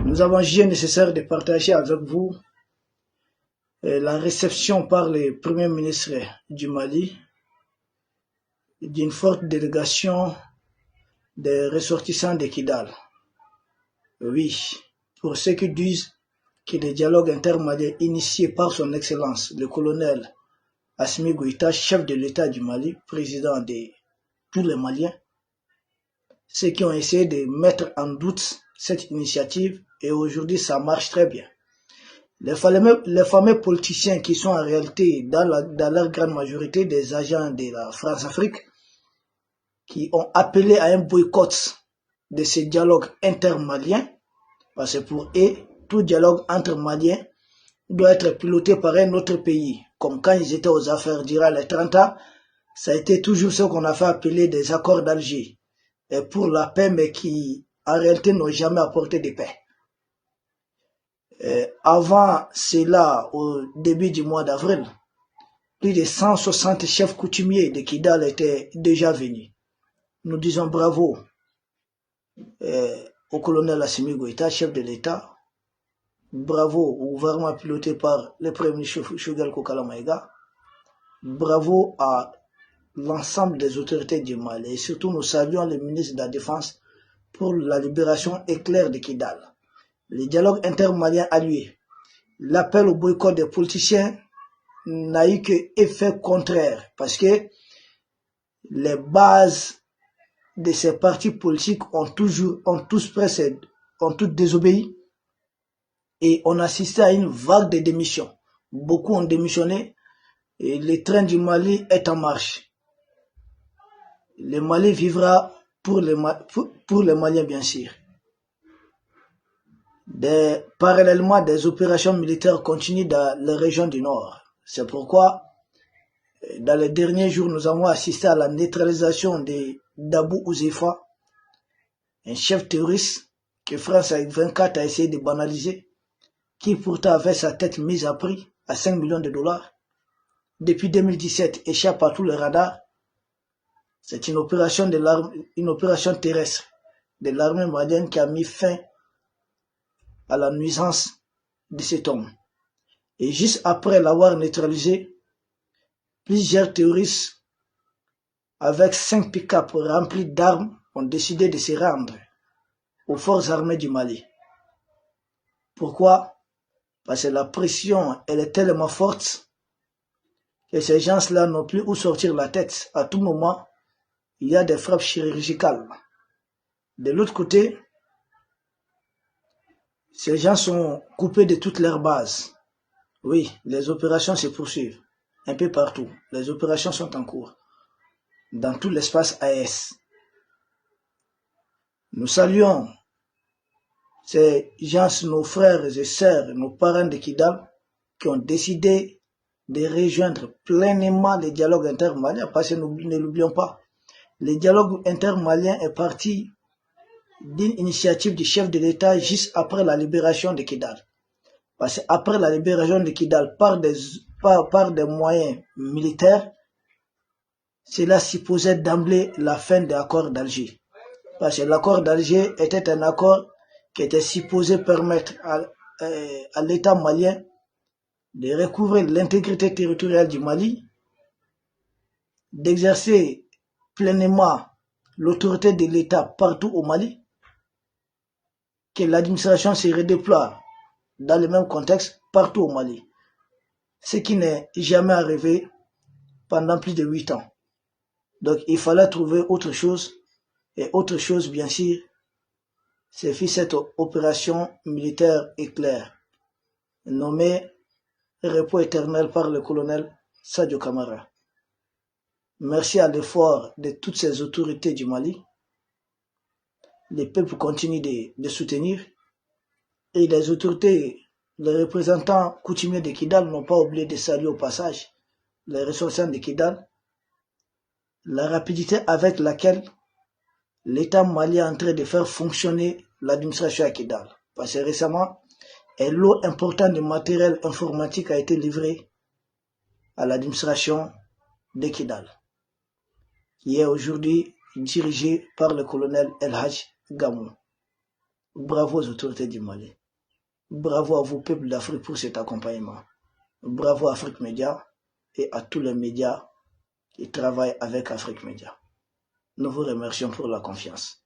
Nous avons jugé nécessaire de partager avec vous la réception par le Premier ministre du Mali d'une forte délégation des ressortissants de Kidal. Oui, pour ceux qui disent que le dialogue intermalien initié par son Excellence, le colonel Assimi Goïta, chef de l'État du Mali, président de tous les Maliens, ceux qui ont essayé de mettre en doute cette initiative, et aujourd'hui ça marche très bien. Les fameux politiciens qui sont en réalité, dans leur grande majorité, des agents de la France-Afrique, qui ont appelé à un boycott de ce dialogue intermalien, parce que pour eux, tout dialogue entre Maliens doit être piloté par un autre pays. Comme quand ils étaient aux affaires durant les 30 ans, ça a été toujours ce qu'on a fait appeler des accords d'Alger, pour la paix, mais qui en réalité n'ont jamais apporté de paix. Avant cela, au début du mois d'avril, plus de 160 chefs coutumiers de Kidal étaient déjà venus. Nous disons bravo au colonel Assimi Goïta, chef de l'État. Bravo au gouvernement piloté par le Premier ministre Choguel Kokala Maïga. Bravo à l'ensemble des autorités du Mali. Et surtout, nous saluons le ministre de la Défense pour la libération éclair de Kidal. Le dialogue intermalien a lieu. L'appel au boycott des politiciens n'a eu que effet contraire, parce que les bases de ces partis politiques ont tous désobéi, et on assistait à une vague de démissions. Beaucoup ont démissionné et le train du Mali est en marche. Le Mali vivra pour les Maliens, bien sûr. Parallèlement, des opérations militaires continuent dans les régions du Nord. C'est pourquoi, dans les derniers jours, nous avons assisté à la neutralisation d'Abou Ouzeifa, un chef terroriste que France 24 a essayé de banaliser, qui pourtant avait sa tête mise à prix à 5 millions de dollars. Depuis 2017, échappe à tous les radars. C'est une opération terrestre de l'armée malienne qui a mis fin à la nuisance de cet homme. Et juste après l'avoir neutralisé, plusieurs terroristes avec 5 pick-up remplis d'armes ont décidé de se rendre aux forces armées du Mali. Pourquoi? Parce que la pression, elle est tellement forte que ces gens-là n'ont plus où sortir la tête. À tout moment, il y a des frappes chirurgicales. De l'autre côté, ces gens sont coupés de toutes leurs bases. Oui, les opérations se poursuivent un peu partout. Les opérations sont en cours dans tout l'espace AES. Nous saluons ces gens, nos frères et sœurs, nos parents de Kidal, qui ont décidé de rejoindre pleinement le dialogue intermalien, parce que nous ne l'oublions pas. Le dialogue intermalien est parti d'une initiative du chef de l'État juste après la libération de Kidal. Parce qu'après la libération de Kidal par des moyens militaires, cela supposait d'emblée la fin de l'accord d'Alger. Parce que l'accord d'Alger était un accord qui était supposé permettre à l'État malien de recouvrer l'intégrité territoriale du Mali, d'exercer pleinement l'autorité de l'État partout au Mali, que l'administration se redéploie dans le même contexte partout au Mali. Ce qui n'est jamais arrivé pendant plus de 8 ans. Donc il fallait trouver autre chose, et autre chose bien sûr, c'est fait cette opération militaire éclair, nommée repos éternel par le colonel Sadio Kamara. Merci à l'effort de toutes ces autorités du Mali, les peuples continuent de soutenir, et les autorités, les représentants coutumiers de Kidal n'ont pas oublié de saluer au passage les ressortissants de Kidal, la rapidité avec laquelle l'État malien est en train de faire fonctionner l'administration à Kidal. Parce que récemment, un lot important de matériel informatique a été livré à l'administration de Kidal, qui est aujourd'hui dirigée par le colonel El Hadj Gamou. Bravo aux autorités du Mali. Bravo à vous, peuple d'Afrique, pour cet accompagnement. Bravo à Afrique Média et à tous les médias qui travaillent avec Afrique Média. Nous vous remercions pour la confiance.